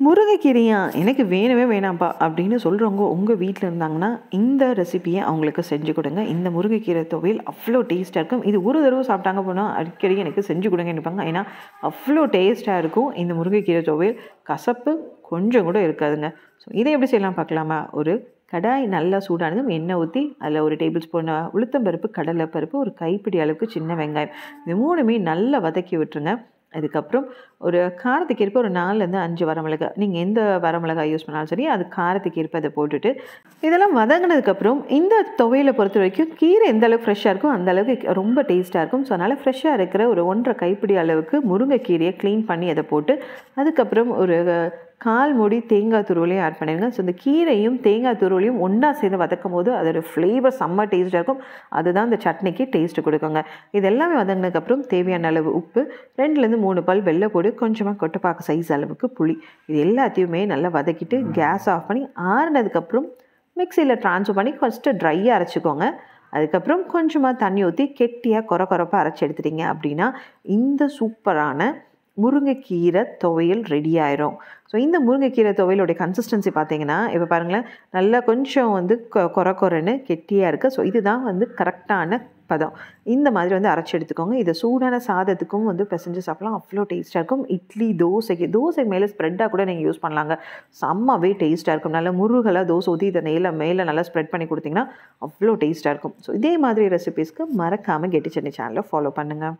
முருங்கைக்கீரையா எனக்கு வேணவே வேணாம்ப்பா அப்படின்னு சொல்கிறவங்க உங்கள் வீட்டில் இருந்தாங்கன்னா இந்த ரெசிபியை அவங்களுக்கு செஞ்சு கொடுங்க. இந்த முருங்கைக்கீரை துவையல் அவ்வளோ டேஸ்ட்டாக இருக்கும். இது ஒரு தடவை சாப்பிட்டாங்க போனால் அடிக்கடி எனக்கு செஞ்சு கொடுங்க நினைப்பாங்க. ஏன்னா அவ்வளோ டேஸ்ட்டாக இருக்கும் இந்த முருங்கைக்கீரை துவையல். கசப்பு கொஞ்சம் கூட இருக்காதுங்க. ஸோ இதை எப்படி செய்யலாம் பார்க்கலாமா? ஒரு கடாய் நல்லா சூடானதும் எண்ணெய் ஊற்றி அதில் ஒரு டேபிள் ஸ்பூன் உளுத்தம்பருப்பு, கடலைப்பருப்பு, ஒரு கைப்பிடி அளவுக்கு சின்ன வெங்காயம், இது மூணுமே நல்லா வதக்கி விட்டுருங்க. அதுக்கப்புறம் ஒரு காரத்துக்கு ஏற்ப ஒரு 4லேருந்து 5 வரமிளகாய், நீங்கள் எந்த வரமிளகாய் யூஸ் பண்ணாலும் சரி, அது காரத்துக்கு ஏற்ப அதை போட்டுட்டு இதெல்லாம் வதங்கினதுக்கப்புறம் இந்த துவையலை பொறுத்த வரைக்கும் கீரை எந்த அளவுக்கு ஃப்ரெஷ்ஷாக இருக்கும் அந்த அளவுக்கு ரொம்ப டேஸ்ட்டாக இருக்கும். ஸோ அதனால் ஃப்ரெஷ்ஷாக இருக்கிற ஒரு 1.5 கைப்பிடி அளவுக்கு முருங்கைக்கீரையை க்ளீன் பண்ணி அதை போட்டு அதுக்கப்புறம் ஒரு 1/4 மூடி தேங்காய் துருவலையும் ஆட் பண்ணிடுங்க. ஸோ இந்த கீரையும் தேங்காய் துருவலையும் ஒன்றா சேர்ந்து வதக்கும் போது அதோட ஃப்ளேவர் செம்ம டேஸ்ட்டாக இருக்கும். அதுதான் இந்த சட்னிக்கு டேஸ்ட்டு கொடுக்குங்க. இது எல்லாமே வதங்கினதுக்கப்புறம் தேவையான அளவு உப்பு, 2லேருந்து 3 பல் வெள்ளை போடு, கொஞ்சமாக கொட்டைப்பாக்கு சைஸ் அளவுக்கு புளி, இது எல்லாத்தையுமே நல்லா வதக்கிட்டு கேஸ் ஆஃப் பண்ணி ஆறுனதுக்கப்புறம் மிக்சியில் ட்ரான்ஸ்ஃபர் பண்ணி ஃபஸ்ட்டு ட்ரையாக அரைச்சிக்கோங்க. அதுக்கப்புறம் கொஞ்சமாக தண்ணி ஊற்றி கெட்டியாக கொரப்பாக அரைச்சி எடுத்துட்டீங்க அப்படின்னா இந்த சூப்பரான முருங்கைக்கீரை துவையல் ரெடி ஆயிரும். ஸோ இந்த முருங்கைக்கீரை துவையலுடைய கன்சிஸ்டன்சி பார்த்தீங்கன்னா இப்போ பாருங்களேன், நல்லா கொஞ்சம் வந்து கொரன்னு கெட்டியாக இருக்குது. ஸோ இதுதான் வந்து கரெக்டான பதம். இந்த மாதிரி வந்து அரைச்சி எடுத்துக்கோங்க. இதை சூடான சாதத்துக்கும் வந்து பிசைஞ்சு சாப்பிடலாம், அவ்வளோ டேஸ்ட்டாக இருக்கும். இட்லி, தோசை மேலே ஸ்ப்ரெட்டாக கூட நீங்கள் யூஸ் பண்ணலாங்க. செம்மவே டேஸ்ட்டாக இருக்கும். நல்லா முருகலாக தோசை ஊற்றி இதை மேலே நல்லா ஸ்ப்ரெட் பண்ணி கொடுத்தீங்கன்னா அவ்வளோ டேஸ்ட்டாக இருக்கும். ஸோ இதே மாதிரி ரெசிபீஸ்க்கு மறக்காமல் கெட்டி சென்னை சேனலை ஃபாலோ பண்ணுங்கள்.